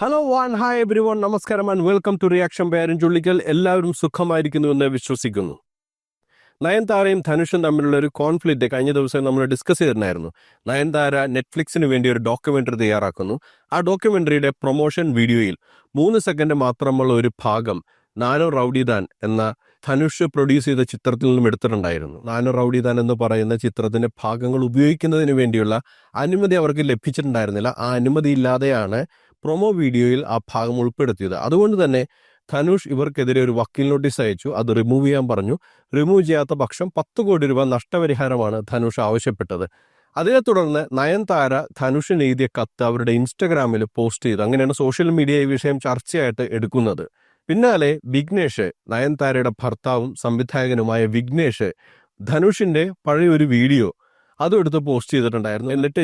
Hello hi everyone, നമസ്കാരം and welcome to reaction by Arun Chullikkal. എല്ലാവരും സുഖമായിരിക്കുന്നുവെന്ന് വിശ്വസിക്കുന്നു. നയൻതാരയും ധനുഷും തമ്മിലുള്ള ഒരു കോൺഫ്ലിക്റ്റ് കഴിഞ്ഞ ദിവസം നമ്മൾ ഡിസ്കസ് ചെയ്തിട്ടുണ്ടായിരുന്നു. നയൻതാര നെറ്റ്ഫ്ലിക്സിന് വേണ്ടി ഒരു ഡോക്യുമെന്ററി തയ്യാറാക്കുന്നു. ആ ഡോക്യുമെന്ററിയുടെ പ്രൊമോഷൻ വീഡിയോയിൽ 3 സെക്കൻഡ് മാത്രമുള്ള ഒരു ഭാഗം നാനോ റൗഡിദാൻ എന്ന ധനുഷ് പ്രൊഡ്യൂസ് ചെയ്ത ചിത്രത്തിൽ നിന്നും എടുത്തിട്ടുണ്ടായിരുന്നു. നാനോ റൗഡിദാൻ എന്ന് പറയുന്ന ചിത്രത്തിന്റെ ഭാഗങ്ങൾ ഉപയോഗിക്കുന്നതിന് വേണ്ടിയുള്ള അനുമതി അവർക്ക് ലഭിച്ചിട്ടുണ്ടായിരുന്നില്ല. ആ അനുമതി ഇല്ലാതെയാണ് പ്രൊമോ വീഡിയോയിൽ ആ ഭാഗം ഉൾപ്പെടുത്തിയത്. അതുകൊണ്ട് തന്നെ ധനുഷ് ഇവർക്കെതിരെ ഒരു വക്കീൽ നോട്ടീസ് അയച്ചു. അത് റിമൂവ് ചെയ്യാൻ പറഞ്ഞു. റിമൂവ് ചെയ്യാത്ത പക്ഷം 10 കോടി രൂപ നഷ്ടപരിഹാരമാണ് ധനുഷ് ആവശ്യപ്പെട്ടത്. അതിനെ തുടർന്ന് നയൻതാര ധനുഷിന് എഴുതിയ കത്ത് അവരുടെ ഇൻസ്റ്റഗ്രാമിൽ പോസ്റ്റ് ചെയ്തു. അങ്ങനെയാണ് സോഷ്യൽ മീഡിയ ഈ വിഷയം ചർച്ചയായിട്ട് എടുക്കുന്നത്. പിന്നാലെ വിഘ്നേഷ്, നയൻതാരയുടെ ഭർത്താവും സംവിധായകനുമായ വിഘ്നേഷ്, ധനുഷിന്റെ പഴയ ഒരു വീഡിയോ അതും എടുത്ത് പോസ്റ്റ് ചെയ്തിട്ടുണ്ടായിരുന്നു. എന്നിട്ട്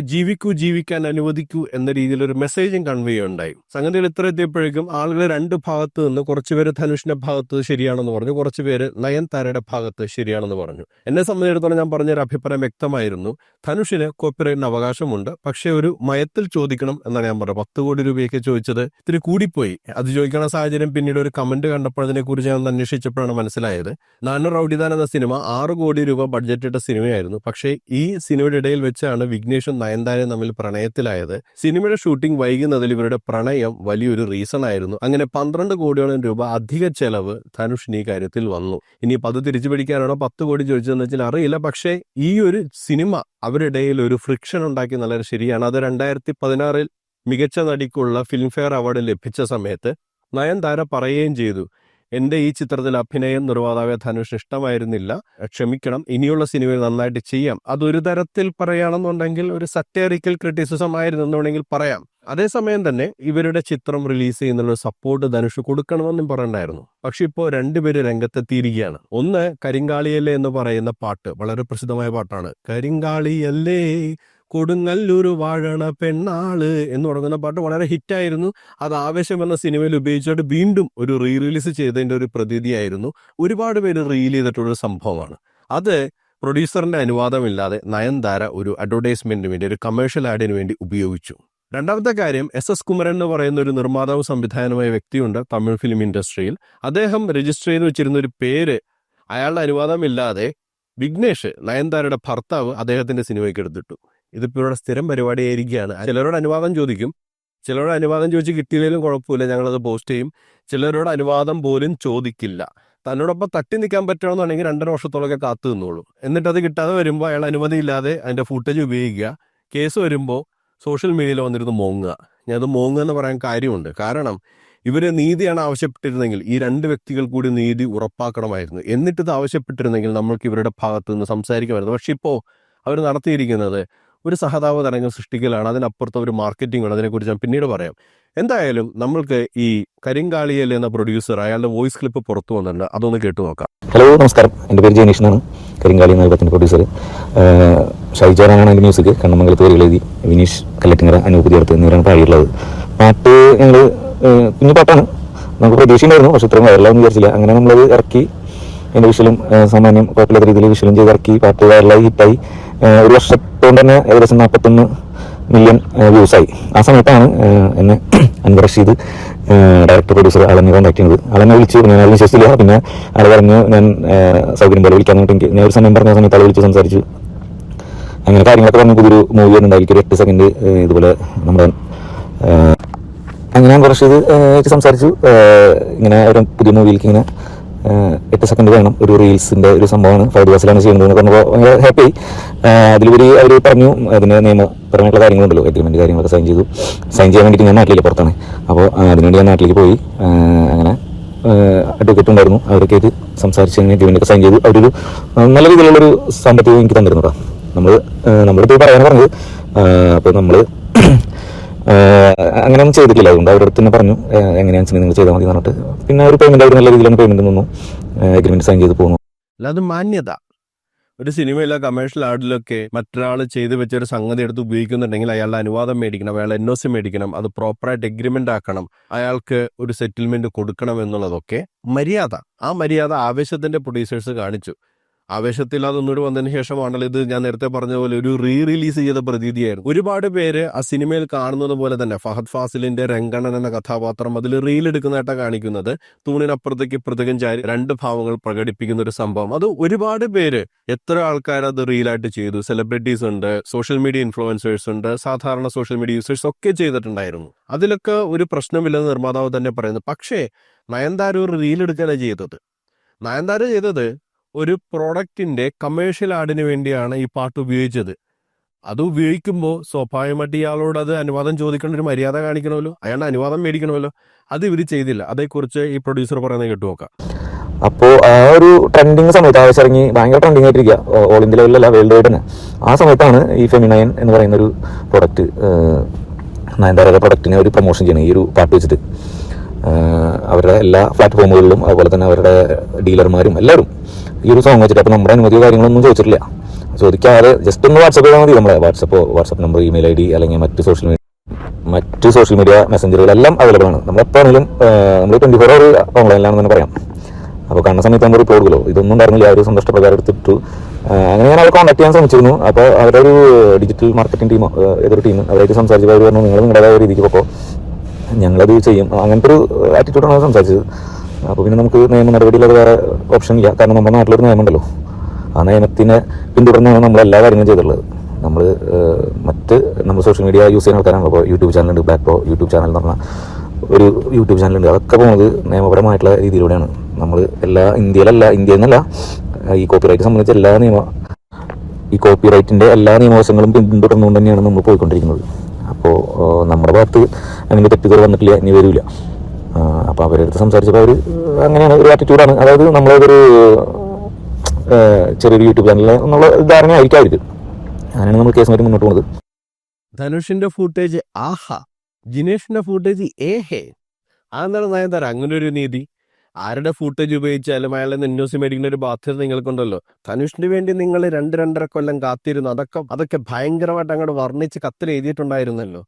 ജീവിക്കാൻ അനുവദിക്കൂ എന്ന രീതിയിൽ ഒരു മെസ്സേജും കൺവേ ചെയ്യുണ്ടായി. സംഗതിയിൽ ഇത്ര എത്തിയപ്പോഴേക്കും ആളുകൾ 2 ഭാഗത്ത് നിന്ന് കുറച്ചുപേര് ധനുഷിന്റെ ഭാഗത്ത് ശരിയാണെന്ന് പറഞ്ഞു, കുറച്ചുപേര് നയൻതാരയുടെ ഭാഗത്ത് ശരിയാണെന്ന് പറഞ്ഞു. എന്നെ സംബന്ധിച്ചിടത്തോളം ഞാൻ പറഞ്ഞൊരു അഭിപ്രായം വ്യക്തമായിരുന്നു. ധനുഷിന് കോപ്പിറൈറ്റിന് അവകാശമുണ്ട്, പക്ഷെ ഒരു മയത്തിൽ ചോദിക്കണം എന്നാണ് ഞാൻ പറഞ്ഞത്. 10 കോടി രൂപയൊക്കെ ചോദിച്ചത് ഇത്തിരി കൂടിപ്പോയി. അത് ചോദിക്കുന്ന സാഹചര്യം പിന്നീട് ഒരു കമന്റ് കണ്ടപ്പോൾ അതിനെക്കുറിച്ച് ഞാൻ അന്വേഷിച്ചപ്പോഴാണ് മനസ്സിലായത്. നാനോ റൗഡിദാൻ എന്ന സിനിമ 6 കോടി രൂപ ബഡ്ജറ്റിട്ട സിനിമയായിരുന്നു. പക്ഷേ ഈ സിനിമയുടെ ഇടയിൽ വെച്ചാണ് വിഘ്നേഷും നയൻതാരയും തമ്മിൽ പ്രണയത്തിലായത്. സിനിമയുടെ ഷൂട്ടിംഗ് വൈകുന്നതിൽ ഇവരുടെ പ്രണയം വലിയൊരു റീസൺ ആയിരുന്നു. അങ്ങനെ 12 കോടിയോളം രൂപ അധിക ചെലവ് ധനുഷിന് ഈ കാര്യത്തിൽ വന്നു. ഇനിയിപ്പോൾ അത് തിരിച്ചു പിടിക്കാനാണോ 10 കോടി ചോദിച്ചതെന്ന് വെച്ചാൽ അറിയില്ല. പക്ഷേ ഈ ഒരു സിനിമ അവരുടെ ഇടയിൽ ഒരു ഫ്രിക്ഷൻ ഉണ്ടാക്കി എന്നുള്ളത് ശരിയാണ്. അത് 2016 മികച്ച നടിക്കുള്ള ഫിലിംഫെയർ അവാർഡ് ലഭിച്ച സമയത്ത് നയൻതാര പറയുകയും ചെയ്തു, എന്റെ ഈ ചിത്രത്തിൽ അഭിനയം നിർമ്മാതാവെ ധനുഷ് ഇഷ്ടമായിരുന്നില്ല, ക്ഷമിക്കണം, ഇനിയുള്ള സിനിമയിൽ നന്നായിട്ട് ചെയ്യാം. അതൊരു തരത്തിൽ പറയുകയാണെന്നുണ്ടെങ്കിൽ ഒരു സറ്റേറിക്കൽ ക്രിറ്റിസിസം ആയിരുന്നു എന്ന് വേണമെങ്കിൽ പറയാം. അതേസമയം തന്നെ ഇവരുടെ ചിത്രം റിലീസ് ചെയ്യുന്നുള്ള സപ്പോർട്ട് ധനുഷ് കൊടുക്കണമെന്നും പറയണ്ടായിരുന്നു. പക്ഷെ ഇപ്പോൾ 2 പേര് രംഗത്തെത്തിയിരിക്കുകയാണ്. ഒന്ന് കരിങ്കാളിയല്ലേ എന്ന് പറയുന്ന പാട്ട്, വളരെ പ്രസിദ്ധമായ പാട്ടാണ്. കരിങ്കാളിയല്ലേ കൊടുങ്ങല്ലൂർ വാഴണ പെണ്ണാള് എന്ന് തുടങ്ങുന്ന പാട്ട് വളരെ ഹിറ്റായിരുന്നു. അത് ആവേശം എന്ന സിനിമയിൽ ഉപയോഗിച്ചിട്ട് വീണ്ടും ഒരു റിലീസ് ചെയ്തതിൻ്റെ ഒരു പ്രതീതിയായിരുന്നു. ഒരുപാട് പേര് റീൽ ചെയ്തിട്ടുള്ളൊരു സംഭവമാണ്. അത് പ്രൊഡ്യൂസറിന്റെ അനുവാദമില്ലാതെ നയൻതാര ഒരു അഡ്വർടൈസ്മെന്റിന് വേണ്ടി, ഒരു കമേഴ്ഷ്യൽ ആഡിന് വേണ്ടി ഉപയോഗിച്ചു. രണ്ടാമത്തെ കാര്യം, SS കുമരൻ എന്ന് പറയുന്ന ഒരു നിർമ്മാതാവ് സംവിധായകനുമായ വ്യക്തിയുണ്ട് തമിഴ് ഫിലിം ഇൻഡസ്ട്രിയിൽ. അദ്ദേഹം രജിസ്റ്റർ ചെയ്ത് വെച്ചിരുന്ന ഒരു പേര് അയാളുടെ അനുവാദമില്ലാതെ വിഘ്നേഷ്, നയൻതാരയുടെ ഭർത്താവ്, അദ്ദേഹത്തിന്റെ സിനിമയ്ക്ക് എടുത്തിട്ടു. ഇതിപ്പോൾ ഇവിടെ സ്ഥിരം പരിപാടിയായിരിക്കുകയാണ്. ചിലരോട് അനുവാദം ചോദിക്കും, ചിലരോട് അനുവാദം ചോദിച്ച് കിട്ടിയില്ലെങ്കിലും കുഴപ്പമില്ല, ഞങ്ങളത് പോസ്റ്റ് ചെയ്യും. ചിലരോട് അനുവാദം പോലും ചോദിക്കില്ല. തന്നോടൊപ്പം തട്ടി നിൽക്കാൻ പറ്റുകയാണെന്നുണ്ടെങ്കിൽ 2.5 വർഷത്തോളമൊക്കെ കാത്തു നിന്നോളൂ. എന്നിട്ട് അത് കിട്ടാതെ വരുമ്പോൾ അയാൾ അനുമതിയില്ലാതെ അതിന്റെ ഫുട്ടേജ് ഉപയോഗിക്കുക. കേസ് വരുമ്പോൾ സോഷ്യൽ മീഡിയയിൽ വന്നിരുന്ന് മോങ്ങുക. ഞാനത് മോങ്ങുക എന്ന് പറയാൻ കാര്യമുണ്ട്. കാരണം ഇവര് നീതിയാണ് ആവശ്യപ്പെട്ടിരുന്നെങ്കിൽ ഈ 2 വ്യക്തികൾ കൂടി നീതി ഉറപ്പാക്കണമായിരുന്നു. എന്നിട്ടിത് ആവശ്യപ്പെട്ടിരുന്നെങ്കിൽ നമ്മൾക്ക് ഇവരുടെ ഭാഗത്ത് നിന്ന് സംസാരിക്കുമായിരുന്നു. പക്ഷെ ഇപ്പോൾ അവർ നടത്തിയിരിക്കുന്നത് ഒരു സഹതാപ തരംഗം സൃഷ്ടിക്കലാണ്. അതിനപ്പുറത്ത് ഒരു മാർക്കറ്റിംഗ് ആണ്. അതിനെക്കുറിച്ച് ഞാൻ പിന്നീട് പറയാം. എന്തായാലും നമ്മൾക്ക് ഈ കരിങ്കാളിയൽ എന്ന പ്രൊഡ്യൂസർ, അയാളുടെ വോയിസ് ക്ലിപ്പ് പുറത്തു വന്നിട്ടുണ്ട്. അതൊന്ന് കേട്ടു നോക്കാം. ഹലോ, നമസ്കാരം. എൻ്റെ പേര് ജയനീഷ് എന്നാണ്. കരിങ്കാളി എന്ന ആൽബത്തിൻ്റെ പ്രൊഡ്യൂസർ. ഷൈജോറാണ് അതിൻ്റെ മ്യൂസിക്. കണ്ണമംഗലത്ത് വരികൾ എഴുതി വിനീഷ് കല്ലറ്റിങ്ങര, അനൂപ് ചേർത്ത് എന്നിവരാണ് പാടിയിട്ടുള്ളത്. പാട്ട് ഞങ്ങൾ കുഞ്ഞു പാട്ടാണ്, നമുക്ക് പ്രതീക്ഷയുണ്ടായിരുന്നു, പക്ഷെ ഇത്രയും വൈറലാവെന്ന് വിചാരിച്ചില്ല. അങ്ങനെ നമ്മളത് ഇറക്കി. എൻ്റെ വിഷലും സാമാന്യം കുഴപ്പമില്ലാത്ത രീതിയിൽ വിഷലും ചെയ്ത് ഇറക്കി. പാട്ട് വൈറലായി, ഹിറ്റായി. ഒരു വർഷത്തോണ്ട് തന്നെ ഏകദേശം 41 മില്യൺ വ്യൂസായി. ആ സമയത്താണ് എന്നെ അൻവർ റഷീദ്, ഡയറക്ടർ പ്രൊഡ്യൂസർ, ആളെന്നെ കോൺടാക്ട് ചെയ്യുന്നത്. ആളെന്നെ വിളിച്ചു. ഞാൻ ആൾ വിശ്വസിച്ചില്ല. പിന്നെ ആൾ പറഞ്ഞു ഞാൻ സൗകര്യം പോലെ വിളിക്കാൻ വേണ്ടി. ഞാൻ ഒരു സമയം പറഞ്ഞ സമയത്ത് ആൾ വിളിച്ച് സംസാരിച്ചു. അങ്ങനെ കാര്യങ്ങളൊക്കെ പറഞ്ഞു. പുതിയൊരു മൂവി ഉണ്ടായിരിക്കും, ഒരു 8 സെക്കൻഡ് ഇതുപോലെ നമ്മുടെ അങ്ങനെ അൻവർ റഷീദ് സംസാരിച്ചു. ഇങ്ങനെ ഒരു പുതിയ മൂവിയിലേക്ക് ഇങ്ങനെ 8 സെക്കൻഡ് വേണം, ഒരു റീൽസിന്റെ ഒരു സംഭവമാണ്, ഫൈഡ് വാസിലാണ് ചെയ്യുന്നത് എന്ന് പറഞ്ഞപ്പോൾ ഭയങ്കര ഹാപ്പി. അതിലുപരി അവർ പറഞ്ഞു അതിന് നിയമപരമായിട്ടുള്ള കാര്യങ്ങളുണ്ടല്ലോ, എഗ്രിമെന്റ് കാര്യങ്ങളൊക്കെ സൈൻ ചെയ്തു. സൈൻ ചെയ്യാൻ വേണ്ടിയിട്ട് ഞാൻ നാട്ടിലേക്ക് പുറത്താണ്. അപ്പോൾ അതിനുവേണ്ടി ഞാൻ നാട്ടിലേക്ക് പോയി. അങ്ങനെ അഡ്വക്കേറ്റ് ഉണ്ടായിരുന്നു, അവരൊക്കെ ആയിട്ട് സംസാരിച്ച് എഗ്രിമെന്റ് ഒക്കെ സൈൻ ചെയ്തു. അവരൊരു നല്ല രീതിയിലുള്ളൊരു സാമ്പത്തികം എനിക്ക് തന്നിരുന്നു കേട്ടോ. നമ്മുടെ അടുത്ത് പറയാൻ പറഞ്ഞത്. അപ്പോൾ നമ്മൾ അങ്ങനെയൊന്നും ചെയ്തിട്ടില്ല. അതുകൊണ്ട് അവരുടെ അടുത്ത് തന്നെ പറഞ്ഞു എങ്ങനെയാണെന്ന് വെച്ചാൽ നിങ്ങൾ ചെയ്താൽ മതി എന്ന് പറഞ്ഞിട്ട്. പിന്നെ ഒരു പേയ്മെന്റ്, അവർ നല്ല രീതിയിലാണ് പേയ്മെന്റ് തന്നു. എഗ്രിമെന്റ് സൈൻ ചെയ്ത് പോകുന്നു. അല്ലാതെ മാന്യത ഒരു സിനിമയിലോ കമേഴ്ഷ്യൽ ആർട്ടിലൊക്കെ മറ്റൊരാൾ ചെയ്ത് വെച്ചൊരു സംഗതി എടുത്ത് ഉപയോഗിക്കുന്നുണ്ടെങ്കിൽ അയാളുടെ അനുവാദം മേടിക്കണം, അയാൾ NOC മേടിക്കണം, അത് പ്രോപ്പറായിട്ട് എഗ്രിമെന്റ് ആക്കണം, അയാൾക്ക് ഒരു സെറ്റിൽമെന്റ് കൊടുക്കണം എന്നുള്ളതൊക്കെ മര്യാദ. ആ മര്യാദ ആവേശത്തിന്റെ പ്രൊഡ്യൂസേഴ്സ് കാണിച്ചു. ആവേശത്തിൽ അതൊന്നുകൂടി വന്നതിന് ശേഷമാണല്ലോ ഇത് ഞാൻ നേരത്തെ പറഞ്ഞ പോലെ ഒരു റിലീസ് ചെയ്ത പ്രതീതിയായിരുന്നു. ഒരുപാട് പേര് ആ സിനിമയിൽ കാണുന്നത് പോലെ തന്നെ ഫഹദ് ഫാസിലിന്റെ രംഗണ്ണൻ എന്ന കഥാപാത്രം അതിൽ റീൽ എടുക്കുന്നതായിട്ടാണ് കാണിക്കുന്നത്. തൂണിനപ്പുറത്തേക്ക് ഇപ്പുറത്തേക്കും ചാരി രണ്ട് ഭാവങ്ങൾ പ്രകടിപ്പിക്കുന്ന ഒരു സംഭവം. അത് ഒരുപാട് പേര്, എത്ര ആൾക്കാർ അത് റീലായിട്ട് ചെയ്തു. സെലിബ്രിറ്റീസ് ഉണ്ട്, സോഷ്യൽ മീഡിയ ഇൻഫ്ലുവൻസേഴ്സ് ഉണ്ട്, സാധാരണ സോഷ്യൽ മീഡിയ യൂസേഴ്സ് ഒക്കെ ചെയ്തിട്ടുണ്ടായിരുന്നു. അതിലൊക്കെ ഒരു പ്രശ്നമില്ലെന്ന് നിർമ്മാതാവ് തന്നെ പറയുന്നു. പക്ഷേ നയൻതാര ഒരു റീൽ എടുക്കുകയാണ് ചെയ്തത്. നയൻതാര ചെയ്തത് ഒരു പ്രോഡക്റ്റിന്റെ കമേഴ്ഷ്യൽ ആഡിന് വേണ്ടിയാണ് ഈ പാട്ട് ഉപയോഗിച്ചത്. അത് ഉപയോഗിക്കുമ്പോൾ സ്വാഭാവികമായിട്ട് ഇയാളോട് അത് അനുവാദം ചോദിക്കേണ്ട ഒരു മര്യാദ കാണിക്കണമല്ലോ, അയാളുടെ അനുവാദം മേടിക്കണമല്ലോ. അത് ഇവർ ചെയ്തില്ല. അതേക്കുറിച്ച് ഈ പ്രൊഡ്യൂസർ പറയുന്നത് കേട്ടു നോക്കാം. അപ്പോൾ ആ ഒരു ട്രെൻഡിങ് സമയത്ത് ആവശ്യമിറങ്ങി ഭയങ്കര ട്രെൻഡിങ് ആയിട്ടിരിക്കുക, ഓൾ ഇന്ത്യ ലെവലിലല്ല വേൾഡ് വൈഡ് തന്നെ. ആ സമയത്താണ് ഈ ഫെമിനൈൻ എന്ന് പറയുന്ന ഒരു പ്രൊഡക്റ്റ്, നയൻതാരയുടെ പ്രൊഡക്റ്റിനെ ഒരു പ്രൊമോഷൻ ചെയ്യണം ഈ ഒരു പാട്ട് വെച്ചിട്ട്. അവരുടെ എല്ലാ പ്ലാറ്റ്ഫോമുകളിലും അതുപോലെ തന്നെ അവരുടെ ഡീലർമാരും എല്ലാവരും ഈ ഒരു സോങ് വെച്ചിട്ട്. അപ്പോൾ നമ്മുടെ അനുമതിയോ കാര്യങ്ങളൊന്നും ചോദിച്ചിട്ടില്ല. ചോദിക്കാതെ ജസ്റ്റ് ഒന്ന് വാട്സപ്പ് ചെയ്താൽ മതി. നമ്മളെ വാട്സപ്പ് നമ്പർ, ഇമെയിൽ ID അല്ലെങ്കിൽ മറ്റ് സോഷ്യൽ മീഡിയ മെസ്സഞ്ചറുകളെല്ലാം അവൈലബിൾ ആണ്. നമ്മളെപ്പോഴാണെങ്കിലും നമ്മൾ 24 hour ഓൺലൈനിലാണെന്ന് തന്നെ പറയാം. അപ്പോൾ കാണുന്ന സമയത്ത് നമ്മൾ റിപ്ലൈ കൊടുക്കുമല്ലോ. ഇതൊന്നും ഉണ്ടായിരുന്നില്ല, ആ ഒരു സന്തുഷ്ടപ്രകാരം എടുത്തിട്ടു. അങ്ങനെ ഞാൻ അവരെ കോൺടാക്ട് ചെയ്യാൻ ശ്രമിച്ചിരുന്നു. അപ്പോൾ അവരുടെ ഒരു ഡിജിറ്റൽ മാർക്കറ്റിംഗ് ടീമോ ഏതൊരു ടീം അവരായിട്ട് സംസാരിച്ചപ്പോൾ അവർ പറഞ്ഞു, നിങ്ങൾ നിങ്ങളുടേതായ രീതിക്ക് പോക്കോ, ഞങ്ങളത് ചെയ്യും. അങ്ങനത്തെ ഒരു ആറ്റിറ്റ്യൂഡാണ് സംസാരിച്ചത്. അപ്പോൾ പിന്നെ നമുക്ക് നിയമ നടപടിയിലത് വേറെ ഓപ്ഷൻ ഇല്ല. കാരണം നമ്മുടെ നാട്ടിലൊരു നിയമമുണ്ടല്ലോ, ആ നിയമത്തിനെ പിന്തുടർന്നാണ് നമ്മൾ എല്ലാ കാര്യങ്ങളും ചെയ്തിട്ടുള്ളത്. നമ്മൾ സോഷ്യൽ മീഡിയ യൂസ് ചെയ്യുന്ന ആൾക്കാരാണ്. അപ്പോൾ യൂട്യൂബ് ചാനലുണ്ട്, ബ്ലാക്ക് പ്രോ യൂട്യൂബ് ചാനൽ എന്ന് പറഞ്ഞാൽ ഒരു യൂട്യൂബ് ചാനലുണ്ട്. അതൊക്കെ പോകുന്നത് നിയമപരമായിട്ടുള്ള രീതിയിലൂടെയാണ്. നമ്മൾ ഇന്ത്യയിൽ നിന്നല്ല, ഈ കോപ്പിറൈറ്റ് സംബന്ധിച്ച ഈ കോപ്പിറൈറ്റിൻ്റെ എല്ലാ നിയമവശങ്ങളും പിന്തുടർന്നുകൊണ്ട് തന്നെയാണ് നമ്മൾ പോയിക്കൊണ്ടിരിക്കുന്നത്. അപ്പോൾ നമ്മുടെ ഭാഗത്ത് അങ്ങനെ തെറ്റുകൾ വന്നിട്ടില്ല, ഇനി വരില്ല. അപ്പോൾ അവരുടെ അടുത്ത് സംസാരിച്ചപ്പോൾ അവർ അങ്ങനെയാണ് ഒരു ആറ്റിറ്റ്യൂഡാണ്. അതായത് നമ്മളതൊരു ചെറിയൊരു യൂട്യൂബ് ചാനലിൽ എന്നുള്ള ധാരണ ആയിരിക്കും അവർക്ക്. അങ്ങനെയാണ് നമ്മൾ കേസുമായിട്ട് മുന്നോട്ട് പോകുന്നത്. ധനുഷിന്റെ ഫുട്ടേജ് ആഹാ, ജിനേഷിന്റെ ഫുട്ടേജ് ഏഹേ. അതെന്താണ് നയൻതാര അങ്ങനെ ഒരു നീതി? ആരുടെ ഫുട്ടേജ് ഉപയോഗിച്ചാലും അയാളെ ന്യൂസ് മേടിക്കുന്ന ഒരു ബാധ്യത നിങ്ങൾക്കുണ്ടല്ലോ. ധനുഷിന് വേണ്ടി നിങ്ങൾ 2-2.5 കൊല്ലം കാത്തിരുന്നു. അതൊക്കെ ഭയങ്കരമായിട്ട് അങ്ങോട്ട് വർണ്ണിച്ച് കത്തിൽ എഴുതിയിട്ടുണ്ടായിരുന്നല്ലോ.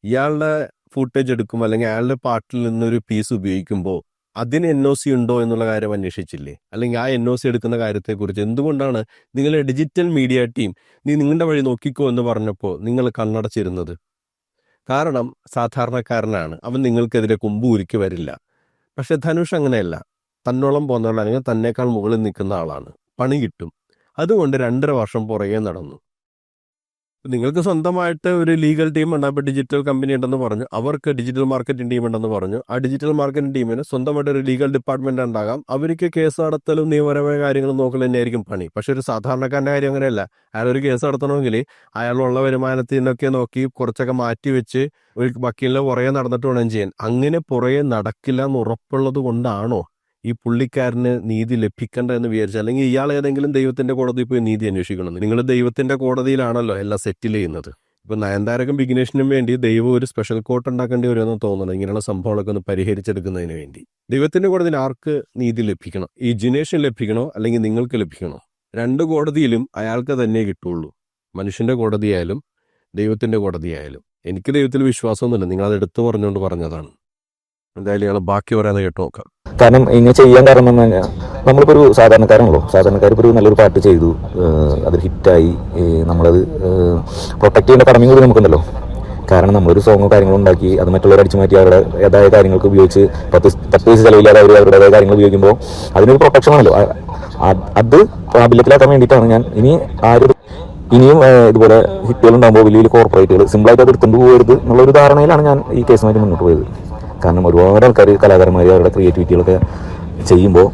ഇയാളുടെ ഫുട്ടേജ് എടുക്കുമ്പോൾ അല്ലെങ്കിൽ അയാളുടെ പാട്ടിൽ നിന്നൊരു പീസ് ഉപയോഗിക്കുമ്പോൾ അതിന് NOC ഉണ്ടോ എന്നുള്ള കാര്യം അന്വേഷിച്ചില്ലേ? അല്ലെങ്കിൽ ആ NOC എടുക്കുന്ന കാര്യത്തെക്കുറിച്ച് എന്തുകൊണ്ടാണ് നിങ്ങളെ ഡിജിറ്റൽ മീഡിയ ടീം നിങ്ങളുടെ വഴി നോക്കിക്കോ എന്ന് പറഞ്ഞപ്പോൾ നിങ്ങൾ കണ്ണടച്ചിരുന്നത്? കാരണം സാധാരണക്കാരനാണ് അവൻ, നിങ്ങൾക്കെതിരെ കുമ്പൂരിക്ക് വരില്ല. പക്ഷെ ധനുഷ് അങ്ങനെയല്ല. തന്നോളം പോകുന്നവൾ, അല്ലെങ്കിൽ തന്നേക്കാൾ മുകളിൽ നിൽക്കുന്ന ആളാണ്, പണി കിട്ടും. അതുകൊണ്ട് 2.5 വർഷം പുറകെ നടന്നു. നിങ്ങൾക്ക് സ്വന്തമായിട്ട് ഒരു ലീഗൽ ടീം ഉണ്ട്, അപ്പോൾ ഡിജിറ്റൽ കമ്പനി ഉണ്ടെന്ന് പറഞ്ഞു, അവർക്ക് ഡിജിറ്റൽ മാർക്കറ്റിംഗ് ടീം ഉണ്ടെന്ന് പറഞ്ഞു. ആ ഡിജിറ്റൽ മാർക്കറ്റിംഗ് ടീമിന് സ്വന്തമായിട്ട് ഒരു ലീഗൽ ഡിപ്പാർട്ട്മെന്റ് ഉണ്ടാകാം. അവർക്ക് കേസ് നടത്തലും നിയമപരമായ കാര്യങ്ങളും നോക്കൽ തന്നെയായിരിക്കും പണി. പക്ഷെ ഒരു സാധാരണക്കാരൻ്റെ കാര്യം അങ്ങനെയല്ല. അയാളൊരു കേസ് നടത്തണമെങ്കിൽ അയാളുള്ള വരുമാനത്തിനൊക്കെ നോക്കി കുറച്ചൊക്കെ മാറ്റി വെച്ച് ഒരു വക്കീലിനെ പുറകെ നടന്നിട്ട് വേണം ചെയ്യാൻ. അങ്ങനെ പുറകെ നടക്കില്ല എന്ന് ഉറപ്പുള്ളത് കൊണ്ടാണോ ഈ പുള്ളിക്കാരന് നീതി ലഭിക്കേണ്ട എന്ന് വിചാരിച്ചു? അല്ലെങ്കിൽ ഇയാൾ ഏതെങ്കിലും ദൈവത്തിന്റെ കോടതിയിൽ പോയി നീതി അന്വേഷിക്കണം? നിങ്ങൾ ദൈവത്തിന്റെ കോടതിയിലാണല്ലോ എല്ലാം സെറ്റിൽ ചെയ്യുന്നത്. ഇപ്പൊ നയൻതാരക്കും വിഘ്നേഷിനും വേണ്ടി ദൈവം ഒരു സ്പെഷ്യൽ കോർട്ട് ഉണ്ടാക്കേണ്ടി വരുമെന്ന് തോന്നുന്നു, ഇങ്ങനെയുള്ള സംഭവങ്ങളൊക്കെ ഒന്ന് പരിഹരിച്ചെടുക്കുന്നതിന് വേണ്ടി. ദൈവത്തിന്റെ കോടതിയിൽ ആർക്ക് നീതി ലഭിക്കണം? ഈ ജിനേഷിന് ലഭിക്കണോ അല്ലെങ്കിൽ നിങ്ങൾക്ക് ലഭിക്കണോ? 2 കോടതിയിലും അയാൾക്ക് തന്നെ കിട്ടുള്ളൂ. മനുഷ്യന്റെ കോടതിയായാലും ദൈവത്തിന്റെ കോടതിയായാലും. എനിക്ക് ദൈവത്തിൽ വിശ്വാസമൊന്നുമില്ല, നിങ്ങളത് എടുത്തു പറഞ്ഞുകൊണ്ട് പറഞ്ഞതാണ്. എന്തായാലും ഇയാൾ ബാക്കി പറയാതെ കേട്ട് നോക്കാം. കാരണം ഇങ്ങനെ ചെയ്യാൻ കാരണം എന്ന് പറഞ്ഞാൽ നമ്മളിപ്പോൾ ഒരു സാധാരണക്കാരാണല്ലോ. സാധാരണക്കാരിപ്പോൾ ഒരു നല്ലൊരു പാട്ട് ചെയ്തു, അത് ഹിറ്റായി, നമ്മളത് പ്രൊട്ടക്ട് ചെയ്യേണ്ട കടമയും കൂടി നമുക്കുണ്ടല്ലോ. കാരണം നമ്മളൊരു സോങ്ങോ കാര്യങ്ങളോ ഉണ്ടാക്കി അത് മറ്റുള്ളവർ അടിച്ചു മാറ്റി അവരുടെ ഏതായ കാര്യങ്ങൾക്ക് ഉപയോഗിച്ച് 10 പൈസ ചിലവില്ലാതെ അവർ അവരുടേതായ കാര്യങ്ങൾ ഉപയോഗിക്കുമ്പോൾ അതിനൊരു പ്രൊട്ടക്ഷൻ ആണല്ലോ. അത് പ്രാബല്യത്തിലാക്കാൻ വേണ്ടിയിട്ടാണ് ഞാൻ ഇനിയും ഇതുപോലെ ഹിറ്റുകൾ ഉണ്ടാകുമ്പോൾ വലിയ കോർപ്പറേറ്റുകൾ സിമ്പിളായിട്ട് അത് എടുത്തുകൊണ്ട് പോകരുത് എന്നുള്ളൊരു ധാരണയിലാണ് ഞാൻ ഈ കേസുമായിട്ട് മുന്നോട്ട് പോയത്. കാരണം ഒരുപാട് ആൾക്കാർ കലാകാരന്മാർ അവരുടെ ക്രിയേറ്റിവിറ്റികളൊക്കെ ചെയ്യുമ്പോൾ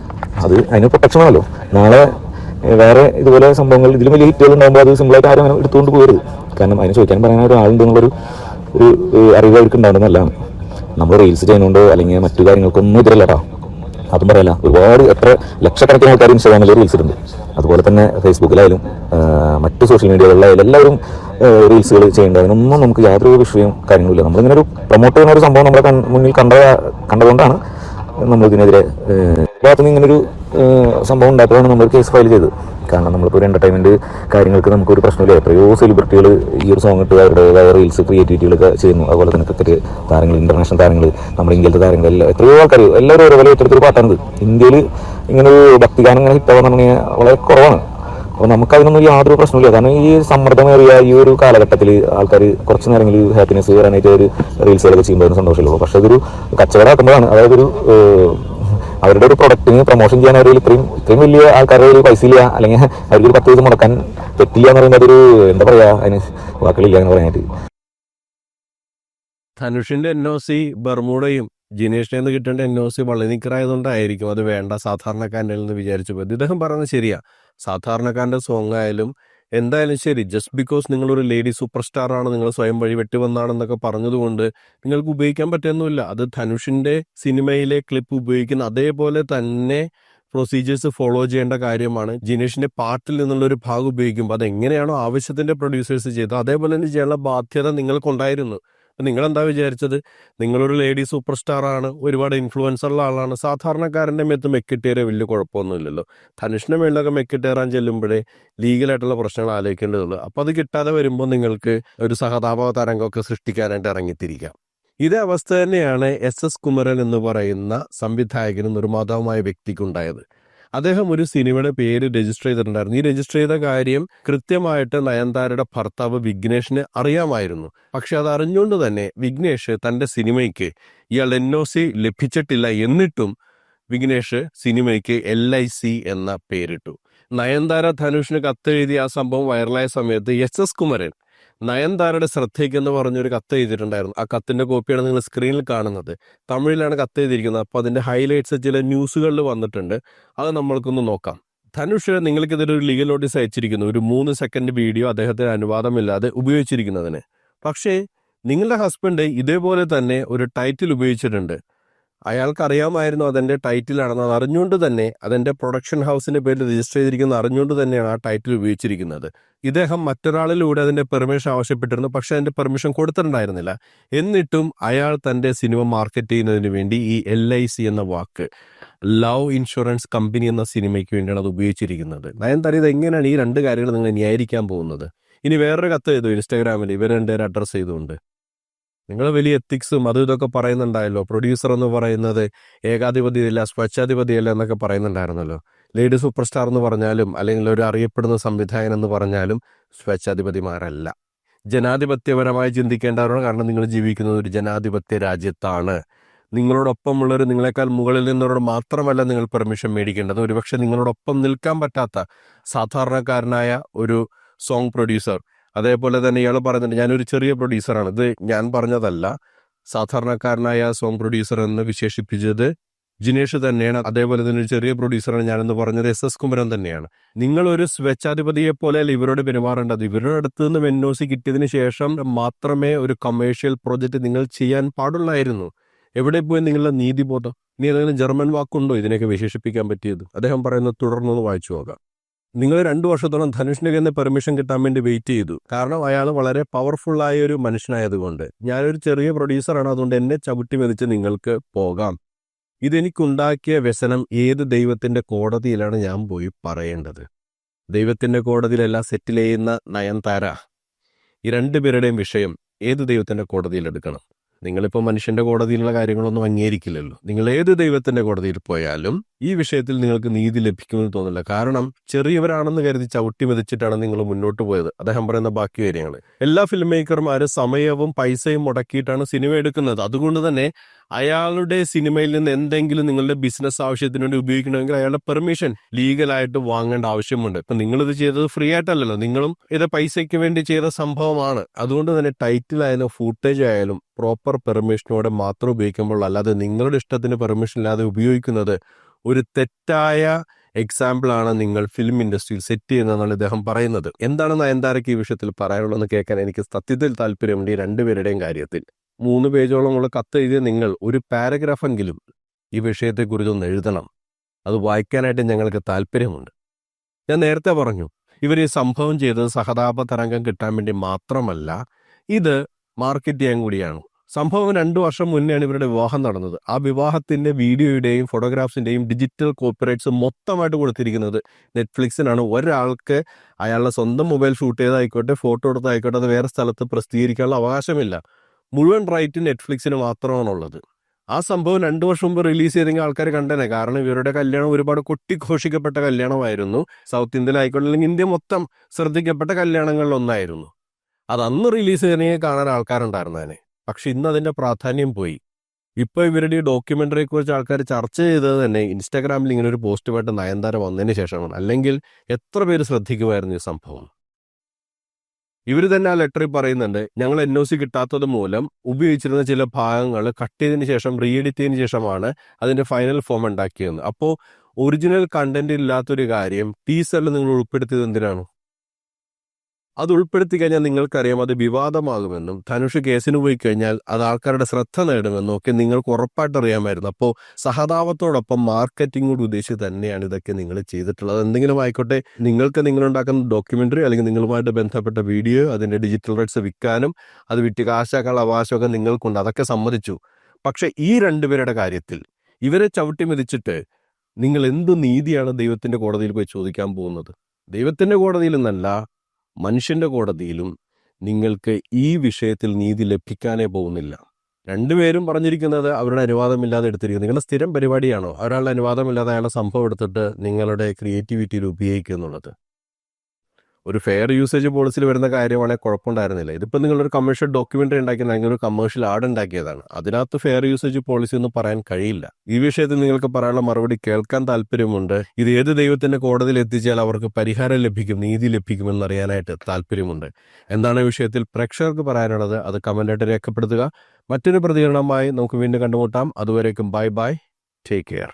അതിന് പ്രൊട്ടക്ഷൻ ആണല്ലോ. നാളെ വേറെ ഇതുപോലെ സംഭവങ്ങൾ ഇതിലും വലിയ ഹിറ്റുകൾ ഉണ്ടാകുമ്പോൾ അത് സിമ്പിളായിട്ട് ആരും അങ്ങനെ എടുത്തുകൊണ്ട് പോകരുത്. കാരണം അതിന് ചോദിക്കാൻ പറയാൻ ഒരാളുണ്ടെന്നുള്ളൊരു അറിവ് അവർക്ക് ഉണ്ടാകുന്നതല്ല. നമ്മൾ റീൽസ് ചെയ്യുന്നുണ്ടോ അല്ലെങ്കിൽ മറ്റു കാര്യങ്ങൾക്കൊന്നും ഇതിലല്ലടാ, അതും പറയല്ല. ഒരുപാട് എത്ര ലക്ഷക്കണക്കിന് ആൾക്കാർ ഇൻസ്റ്റാഗ്രാമിൽ റീൽസ് ഇടുന്നുണ്ട്. അതുപോലെ തന്നെ ഫേസ്ബുക്കിലായാലും മറ്റു സോഷ്യൽ മീഡിയകളിലായാലും എല്ലാവരും റീൽസുകൾ ചെയ്യേണ്ടത്. അതിനൊന്നും നമുക്ക് യാതൊരു വിഷയവും കാര്യങ്ങളില്ല. നമ്മളിങ്ങനെ ഒരു പ്രൊമോട്ട് ചെയ്യുന്ന ഒരു സംഭവം നമ്മളെ മുന്നിൽ കണ്ടതുകൊണ്ടാണ് നമ്മളിതിനെതിരെ ഭാഗത്തുനിന്ന് ഇങ്ങനൊരു സംഭവം ഉണ്ടായപ്പോഴാണ് നമ്മൾ കേസ് ഫയൽ ചെയ്തത്. കാരണം നമ്മളിപ്പോൾ ഒരു എൻ്റർടൈൻമെൻറ്റ് കാര്യങ്ങൾക്ക് നമുക്കൊരു പ്രശ്നമില്ല. എത്രയോ സെലിബ്രിറ്റികൾ ഈ ഒരു സോങ് ഇട്ട് അവരുടേതായ റീൽസ് ക്രിയേറ്റിവിറ്റികളൊക്കെ ചെയ്യുന്നു. അതുപോലെ തന്നെ ക്രിക്കറ്റ് താരങ്ങൾ, ഇൻ്റർനാഷണൽ താരങ്ങൾ, നമ്മുടെ ഇന്ത്യയിലത്തെ താരങ്ങൾ എത്രയോ ആൾക്കാർ എല്ലാവരും ഒരുപോലെ ഏറ്റെടുത്തൊരു പാട്ടാണിത്. ഇന്ത്യയിൽ ഇങ്ങനെ ഒരു ഭക്തിഗാനം ഇങ്ങനെ ഹിറ്റാവാന്ന് പറഞ്ഞാൽ വളരെ കുറവാണ്. അപ്പോൾ നമുക്കതിനൊന്നും യാതൊരു പ്രശ്നമില്ല. കാരണം ഈ സമ്മർദ്ദമേറിയ ഈ ഒരു കാലഘട്ടത്തിൽ ആൾക്കാർ കുറച്ച് നേരങ്ങളിൽ ഹാപ്പിനെസ് വരാനായിട്ട് ഒരു റീൽസുകളൊക്കെ ചെയ്യുമ്പോൾ അതിന് സന്തോഷമുള്ളൂ. പക്ഷേ അതൊരു കച്ചവടമാക്കുമ്പോഴാണ്, അതായത് ഒരു അവരുടെ ഒരു പ്രൊഡക്റ്റിന് പ്രൊമോഷൻ ചെയ്യാൻ അവരിൽ ഇത്രയും വലിയ ആൾക്കാരുടെ ഒരു പൈസ ഇല്ല, അല്ലെങ്കിൽ അവർക്കൊരു 10 ദിവസം മുടക്കാൻ പറ്റില്ല എന്ന് പറയുമ്പോൾ അതൊരു എന്താ പറയുക, അതിന് വാക്കുകളില്ല എന്ന് പറയാനായിട്ട്. ധനുഷിന്റെ NOC ബർമൂഡയും ജിനേഷിനെ നിന്ന് കിട്ടേണ്ട NOC വള്ളിനിക്കറായതുകൊണ്ടായിരിക്കും അത് വേണ്ട സാധാരണക്കാരൻ്റെ നിന്ന് വിചാരിച്ചു പോയത്. ഇദ്ദേഹം പറയുന്നത് ശരിയാ, സാധാരണക്കാരൻ്റെ സോങ് ആയാലും എന്തായാലും ശരി, ജസ്റ്റ് ബിക്കോസ് നിങ്ങളൊരു ലേഡി സൂപ്പർ സ്റ്റാർ ആണ്, നിങ്ങൾ സ്വയം വഴി വെട്ടിവന്നാണെന്നൊക്കെ പറഞ്ഞതുകൊണ്ട് നിങ്ങൾക്ക് ഉപയോഗിക്കാൻ പറ്റുന്നില്ല. അത് ധനുഷിന്റെ സിനിമയിലെ ക്ലിപ്പ് ഉപയോഗിക്കുന്ന അതേപോലെ തന്നെ പ്രൊസീജിയേഴ്സ് ഫോളോ ചെയ്യേണ്ട കാര്യമാണ്. ജിനേഷിന്റെ പാട്ടിൽ നിന്നുള്ള ഒരു ഭാഗം ഉപയോഗിക്കുമ്പോൾ അതെങ്ങനെയാണോ ആവശ്യത്തിന്റെ പ്രൊഡ്യൂസേഴ്സ് ചെയ്തത് അതേപോലെ തന്നെ ചെയ്യാനുള്ള ബാധ്യത നിങ്ങൾക്കുണ്ടായിരുന്നു. നിങ്ങളെന്താ വിചാരിച്ചത്, നിങ്ങളൊരു ലേഡി സൂപ്പർ സ്റ്റാർ ആണ്, ഒരുപാട് ഇൻഫ്ലുവൻസറുള്ള ആളാണ്, സാധാരണക്കാരൻ്റെ മേത്ത് മെക്കിട്ടേറെ വലിയ കുഴപ്പമൊന്നുമില്ലല്ലോ. ധനുഷിൻ്റെ മേളിലൊക്കെ മെക്കിട്ടേറാൻ ചെല്ലുമ്പോഴേ ലീഗലായിട്ടുള്ള പ്രശ്നങ്ങൾ ആലോചിക്കേണ്ടതുള്ളൂ. അപ്പോൾ അത് കിട്ടാതെ വരുമ്പോൾ നിങ്ങൾക്ക് ഒരു സഹതാപ തരംഗമൊക്കെ സൃഷ്ടിക്കാനായിട്ട് ഇറങ്ങിത്തിരിക്കാം. ഇതേ അവസ്ഥ തന്നെയാണ് SS കുമരൻ എന്ന് പറയുന്ന സംവിധായകനും നിർമ്മാതാവുമായ വ്യക്തിക്കുണ്ടായത്. അദ്ദേഹം ഒരു സിനിമയുടെ പേര് രജിസ്റ്റർ ചെയ്തിട്ടുണ്ടായിരുന്നു. ഈ രജിസ്റ്റർ ചെയ്ത കാര്യം കൃത്യമായിട്ട് നയൻതാരയുടെ ഭർത്താവ് വിഘ്നേഷിന് അറിയാമായിരുന്നു. പക്ഷെ അത് അറിഞ്ഞുകൊണ്ട് തന്നെ വിഘ്നേഷ് തൻ്റെ സിനിമയ്ക്ക് ഇയാൾ NOC ലഭിച്ചിട്ടില്ല, എന്നിട്ടും വിഘ്നേഷ് സിനിമയ്ക്ക് LIC എന്ന പേരിട്ടു. നയൻതാര ധനുഷിന് കത്തെഴുതിയ ആ സംഭവം വൈറലായ സമയത്ത് SS കുമരൻ നയൻതാരയുടെ ശ്രദ്ധയ്ക്കെന്ന് പറഞ്ഞൊരു കത്ത് എഴുതിയിട്ടുണ്ടായിരുന്നു. ആ കത്തിന്റെ കോപ്പിയാണ് നിങ്ങൾ സ്ക്രീനിൽ കാണുന്നത്. തമിഴിലാണ് കത്ത് എഴുതിയിരിക്കുന്നത്. അപ്പോൾ അതിന്റെ ഹൈലൈറ്റ്സ് ചില ന്യൂസുകളിൽ വന്നിട്ടുണ്ട്, അത് നമ്മൾക്കൊന്ന് നോക്കാം. ധനുഷ് നിങ്ങൾക്കിതൊരു ലീഗൽ നോട്ടീസ് അയച്ചിരിക്കുന്നു, ഒരു 3 സെക്കൻഡ് വീഡിയോ അദ്ദേഹത്തിന് അനുവാദമില്ലാതെ ഉപയോഗിച്ചിരിക്കുന്നതിന്. പക്ഷേ നിങ്ങളുടെ ഹസ്ബൻഡ് ഇതേപോലെ തന്നെ ഒരു ടൈറ്റിൽ ഉപയോഗിച്ചിട്ടുണ്ട്. അയാൾക്ക് അറിയാമായിരുന്നു അതെൻ്റെ ടൈറ്റിലാണെന്ന്. അത് അറിഞ്ഞുകൊണ്ട് തന്നെ അതെൻ്റെ പ്രൊഡക്ഷൻ ഹൗസിൻ്റെ പേരിൽ രജിസ്റ്റർ ചെയ്തിരിക്കുന്നത് അറിഞ്ഞുകൊണ്ട് തന്നെയാണ് ആ ടൈറ്റിൽ ഉപയോഗിച്ചിരിക്കുന്നത്. ഇദ്ദേഹം മറ്റൊരാളിലൂടെ അതിൻ്റെ പെർമിഷൻ ആവശ്യപ്പെട്ടിരുന്നു, പക്ഷേ അതിൻ്റെ പെർമിഷൻ കൊടുത്തിട്ടുണ്ടായിരുന്നില്ല. എന്നിട്ടും അയാൾ തൻ്റെ സിനിമ മാർക്കറ്റ് ചെയ്യുന്നതിന് വേണ്ടി ഈ LIC എന്ന വാക്ക്, ലവ് ഇൻഷുറൻസ് കമ്പനി എന്ന സിനിമയ്ക്ക് വേണ്ടിയാണ് അത് ഉപയോഗിച്ചിരിക്കുന്നത്. നയൻതാര ഇത് എങ്ങനെയാണ് ഈ 2 കാര്യങ്ങൾ നിങ്ങൾ ന്യായീകരിക്കാൻ പോകുന്നത്? ഇനി വേറൊരു കത്ത് ചെയ്തു ഇൻസ്റ്റാഗ്രാമിൽ ഇവർ എൻ്റെ അഡ്രസ്സ് ചെയ്തുകൊണ്ട്. നിങ്ങൾ വലിയ എത്തിക്സും അതും ഇതൊക്കെ പറയുന്നുണ്ടായല്ലോ. പ്രൊഡ്യൂസർ എന്ന് പറയുന്നത് ഏകാധിപതിയല്ല, സ്വച്ഛാധിപതിയല്ല എന്നൊക്കെ പറയുന്നുണ്ടായിരുന്നല്ലോ. ലേഡി സൂപ്പർ സ്റ്റാർ എന്ന് പറഞ്ഞാലും അല്ലെങ്കിൽ ഒരു അറിയപ്പെടുന്ന സംവിധായകൻ എന്ന് പറഞ്ഞാലും സ്വച്ഛാധിപതിമാരല്ല, ജനാധിപത്യപരമായി ചിന്തിക്കേണ്ടവരാണ്. കാരണം നിങ്ങൾ ജീവിക്കുന്നത് ഒരു ജനാധിപത്യ രാജ്യത്താണ്. നിങ്ങളോടൊപ്പമുള്ളവർ, നിങ്ങളെക്കാൾ മുകളിൽ നിന്നവരോട് മാത്രമല്ല നിങ്ങൾ പെർമിഷൻ മേടിക്കേണ്ടത്. ഒരുപക്ഷെ നിങ്ങളോടൊപ്പം നിൽക്കാൻ പറ്റാത്ത സാധാരണക്കാരനായ ഒരു സോങ് പ്രൊഡ്യൂസർ, അതേപോലെ തന്നെ ഇയാൾ പറയുന്നുണ്ട് ഞാനൊരു ചെറിയ പ്രൊഡ്യൂസറാണ്, ഇത് ഞാൻ പറഞ്ഞതല്ല, സാധാരണക്കാരനായ സോങ് പ്രൊഡ്യൂസർ എന്ന് വിശേഷിപ്പിച്ചത് ജിനേഷ് തന്നെയാണ്. അതേപോലെ തന്നെ ഒരു ചെറിയ പ്രൊഡ്യൂസറാണ് ഞാനെന്ന് പറഞ്ഞത് SS കുമരൻ തന്നെയാണ്. നിങ്ങളൊരു സ്വേച്ഛാധിപതിയെ പോലെയല്ല ഇവരോട് പെരുമാറേണ്ടത്. ഇവരുടെ അടുത്ത് നിന്ന് NOC കിട്ടിയതിന് ശേഷം മാത്രമേ ഒരു കമേഴ്ഷ്യൽ പ്രോജക്റ്റ് നിങ്ങൾ ചെയ്യാൻ പാടുള്ളായിരുന്നു. എവിടെ പോയി നിങ്ങളുടെ നീതിബോധം? ഇനി ഏതെങ്കിലും ജർമ്മൻ വാക്കുണ്ടോ ഇതിനെയൊക്കെ വിശേഷിപ്പിക്കാൻ പറ്റിയത്? അദ്ദേഹം പറയുന്നത് തുടർന്നൊന്ന് വായിച്ചു നോക്കാം. നിങ്ങൾ 2 വർഷത്തോളം ധനുഷിന്റെ കയ്യിൽ നിന്ന് പെർമിഷൻ കിട്ടാൻ വേണ്ടി വെയിറ്റ് ചെയ്തു. കാരണം അയാൾ വളരെ പവർഫുള്ളായ ഒരു മനുഷ്യനായതുകൊണ്ട്. ഞാനൊരു ചെറിയ പ്രൊഡ്യൂസറാണ്, അതുകൊണ്ട് എന്നെ ചവിട്ടി മെതിച്ച് നിങ്ങൾക്ക് പോകാം. ഇതെനിക്കുണ്ടാക്കിയ വ്യസനം ഏത് ദൈവത്തിന്റെ കോടതിയിലാണ് ഞാൻ പോയി പറയേണ്ടത്? ദൈവത്തിന്റെ കോടതിയിലെല്ലാം സെറ്റിൽ ചെയ്യുന്ന നയൻതാര, ഈ 2 പേരുടെയും വിഷയം ഏത് ദൈവത്തിന്റെ കോടതിയിൽ എടുക്കണം? നിങ്ങളിപ്പോൾ മനുഷ്യന്റെ കോടതിയിലുള്ള കാര്യങ്ങളൊന്നും അംഗീകരിക്കില്ലല്ലോ. നിങ്ങൾ ഏത് ദൈവത്തിന്റെ കോടതിയിൽ പോയാലും ഈ വിഷയത്തിൽ നിങ്ങൾക്ക് നീതി ലഭിക്കുമെന്ന് തോന്നില്ല. കാരണം ചെറിയവരാണെന്ന് കരുതി ചവിട്ടി മെതിച്ചിട്ടാണ് നിങ്ങൾ മുന്നോട്ട് പോയത്. അദ്ദേഹം പറയുന്ന ബാക്കി കാര്യങ്ങൾ, എല്ലാ ഫിലിം മേക്കർമാരും സമയവും പൈസയും മുടക്കിയിട്ടാണ് സിനിമ എടുക്കുന്നത്. അതുകൊണ്ട് തന്നെ അയാളുടെ സിനിമയിൽ നിന്ന് എന്തെങ്കിലും നിങ്ങളുടെ ബിസിനസ് ആവശ്യത്തിന് വേണ്ടി ഉപയോഗിക്കണമെങ്കിൽ അയാളുടെ പെർമിഷൻ ലീഗലായിട്ട് വാങ്ങേണ്ട ആവശ്യമുണ്ട്. ഇപ്പം നിങ്ങളിത് ചെയ്തത് ഫ്രീ ആയിട്ടല്ലല്ലോ, നിങ്ങളും ഇത് പൈസയ്ക്ക് വേണ്ടി ചെയ്ത സംഭവമാണ്. അതുകൊണ്ട് തന്നെ ടൈറ്റിൽ ആയാലും ഫൂട്ടേജ് ആയാലും പ്രോപ്പർ പെർമിഷനോടെ മാത്രം ഉപയോഗിക്കുമ്പോൾ, അല്ലാതെ നിങ്ങളുടെ ഇഷ്ടത്തിന് പെർമിഷൻ ഇല്ലാതെ ഉപയോഗിക്കുന്നത് ഒരു തെറ്റായ എക്സാമ്പിളാണ് നിങ്ങൾ ഫിലിം ഇൻഡസ്ട്രിയിൽ സെറ്റ് ചെയ്യുന്നതെന്നാണ് ഇദ്ദേഹം പറയുന്നത്. എന്താണ് നയൻതാരയ്ക്ക് ഈ വിഷയത്തിൽ പറയാനുള്ളതെന്ന് കേൾക്കാൻ എനിക്ക് സത്യത്തിൽ താല്പര്യമുണ്ട്. ഈ 2 പേരുടെയും കാര്യത്തിൽ 3 പേജോളമുള്ള കത്ത് എഴുതിയ നിങ്ങൾ ഒരു പാരഗ്രാഫെങ്കിലും ഈ വിഷയത്തെക്കുറിച്ചൊന്ന് എഴുതണം. അത് വായിക്കാനായിട്ട് ഞങ്ങൾക്ക് താല്പര്യമുണ്ട്. ഞാൻ നേരത്തെ പറഞ്ഞു, ഇവർ ഈ സംഭവം ചെയ്തത് സഹതാപ തരംഗം കിട്ടാൻ വേണ്ടി മാത്രമല്ല, ഇത് മാർക്കറ്റ് ചെയ്യാൻ കൂടിയാണ്. സംഭവം 2 വർഷം മുന്നെയാണ് ഇവരുടെ വിവാഹം നടന്നത്. ആ വിവാഹത്തിന്റെ വീഡിയോയുടെയും ഫോട്ടോഗ്രാഫ്സിന്റെയും ഡിജിറ്റൽ കോപ്പിറൈറ്റ്സ് മൊത്തമായിട്ട് കൊടുത്തിരിക്കുന്നത് നെറ്റ്ഫ്ലിക്സിനാണ്. ഒരാൾക്ക് അയാളുടെ സ്വന്തം മൊബൈൽ ഷൂട്ട് ചെയ്തായിക്കോട്ടെ, ഫോട്ടോ എടുത്തായിക്കോട്ടെ, അത് വേറെ സ്ഥലത്ത് പ്രസിദ്ധീകരിക്കാനുള്ള അവകാശമില്ല. മുഴുവൻ റൈറ്റ് നെറ്റ്ഫ്ലിക്സിന് മാത്രമാണുള്ളത്. ആ സംഭവം 2 വർഷം മുമ്പ് റിലീസ് ചെയ്തെങ്കിൽ ആൾക്കാർ കണ്ടേനെ. കാരണം ഇവരുടെ കല്യാണം ഒരുപാട് കൊട്ടിഘോഷിക്കപ്പെട്ട കല്യാണമായിരുന്നു. സൗത്ത് ഇന്ത്യയിലായിക്കോട്ടെ, അല്ലെങ്കിൽ ഇന്ത്യ മൊത്തം ശ്രദ്ധിക്കപ്പെട്ട കല്യാണങ്ങളിലൊന്നായിരുന്നു. അത് അന്ന് റിലീസ് ചെയ്തെങ്കിൽ കാണാൻ ആൾക്കാരുണ്ടായിരുന്നേനെ. പക്ഷെ ഇന്ന് അതിന്റെ പ്രാധാന്യം പോയി. ഇപ്പൊ ഇവരുടെ ഈ ഡോക്യുമെന്ററിയെ കുറിച്ച് ആൾക്കാർ ചർച്ച ചെയ്തത് തന്നെ ഇൻസ്റ്റാഗ്രാമിൽ ഇങ്ങനെ ഒരു പോസ്റ്റുമായിട്ട് നയൻതാര വന്നതിന് ശേഷമാണ്. അല്ലെങ്കിൽ എത്ര പേര് ശ്രദ്ധിക്കുമായിരുന്നു ഈ സംഭവം. ഇവർ തന്നെ ആ ലെറ്ററിൽ പറയുന്നുണ്ട്, ഞങ്ങൾ NOC കിട്ടാത്തത് മൂലം ഉപയോഗിച്ചിരുന്ന ചില ഭാഗങ്ങൾ കട്ട് ചെയ്തതിന് ശേഷം റീഎഡിറ്റ് ചെയ്തതിന് ശേഷമാണ് അതിന്റെ ഫൈനൽ ഫോം ഉണ്ടാക്കിയത്. അപ്പോൾ ഒറിജിനൽ കണ്ടന്റ് ഇല്ലാത്തൊരു കാര്യം ടീസറിൽ നിങ്ങൾ ഉൾപ്പെടുത്തിയത് എന്തിനാണ്? അത് ഉൾപ്പെടുത്തി കഴിഞ്ഞാൽ നിങ്ങൾക്കറിയാം അത് വിവാദമാകുമെന്നും ധനുഷ് കേസിന് പോയി കഴിഞ്ഞാൽ അത് ആൾക്കാരുടെ ശ്രദ്ധ നേടുമെന്നും ഒക്കെ നിങ്ങൾക്ക് ഉറപ്പായിട്ട് അറിയാമായിരുന്നു. അപ്പോൾ സഹതാപത്തോടൊപ്പം മാർക്കറ്റിംഗ് കൂടി ഉദ്ദേശിച്ച് തന്നെയാണ് ഇതൊക്കെ നിങ്ങൾ ചെയ്തിട്ടുള്ളത്. എന്തെങ്കിലും ആയിക്കോട്ടെ, നിങ്ങൾക്ക് നിങ്ങളുണ്ടാക്കുന്ന ഡോക്യുമെന്ററി അല്ലെങ്കിൽ നിങ്ങളുമായിട്ട് ബന്ധപ്പെട്ട വീഡിയോ അതിന്റെ ഡിജിറ്റൽ റൈറ്റ്സ് വിൽക്കാനും അത് വിറ്റ് കാശാക്കാനുള്ള അവകാശമൊക്കെ നിങ്ങൾക്കുണ്ട്. അതൊക്കെ സമ്മതിച്ചു. പക്ഷെ ഈ 2 പേരുടെ കാര്യത്തിൽ ഇവരെ ചവിട്ടി മെതിച്ചിട്ട് നിങ്ങൾ എന്ത് നീതിയാണ് ദൈവത്തിന്റെ കോടതിയിൽ പോയി ചോദിക്കാൻ പോകുന്നത്? ദൈവത്തിന്റെ കോടതിയിൽ നിന്നല്ല, മനുഷ്യന്റെ കോടതിയിലും നിങ്ങൾക്ക് ഈ വിഷയത്തിൽ നീതി ലഭിക്കാനേ പോകുന്നില്ല. 2 പേരും പറഞ്ഞിരിക്കുന്നത് അവരുടെ അനുവാദമില്ലാതെ എടുത്തിരിക്കുന്നത്. നിങ്ങളുടെ സ്ഥിരം പരിപാടിയാണോ ഒരാളുടെ അനുവാദമില്ലാതെ അയാളുടെ സംഭവം എടുത്തിട്ട് നിങ്ങളുടെ ക്രിയേറ്റിവിറ്റിയിൽ ഉപയോഗിക്കുക എന്നുള്ളത്? ഒരു ഫെയർ യൂസേജ് പോളിസിയിൽ വരുന്ന കാര്യമാണെങ്കിൽ കുഴപ്പമുണ്ടായിരുന്നില്ല. ഇതിപ്പോൾ നിങ്ങളൊരു കമേഴ്ഷ്യൽ ഡോക്യുമെന്ററി ഉണ്ടാക്കിയത് അല്ലെങ്കിൽ ഒരു കമേഴ്ഷ്യൽ ആഡ് ഉണ്ടാക്കിയതാണ്. അതിനകത്ത് ഫെയർ യൂസേജ് പോളിസി എന്ന് പറയാൻ കഴിയില്ല. ഈ വിഷയത്തിൽ നിങ്ങൾക്ക് പറയാനുള്ള മറുപടി കേൾക്കാൻ താല്പര്യമുണ്ട്. ഇത് ഏത് ദൈവത്തിന്റെ കോടതിയിൽ എത്തിച്ചാൽ അവർക്ക് പരിഹാരം ലഭിക്കും, നീതി ലഭിക്കുമെന്ന് അറിയാനായിട്ട് താല്പര്യമുണ്ട്. എന്താണ് ഈ വിഷയത്തിൽ പ്രേക്ഷകർക്ക് പറയാനുള്ളത്? അത് കമന്റായിട്ട് രേഖപ്പെടുത്തുക. മറ്റൊരു പ്രതികരണമായി നമുക്ക് വീണ്ടും കണ്ടുമുട്ടാം. അതുവരേക്കും ബൈ ബൈ, ടേക്ക് കെയർ.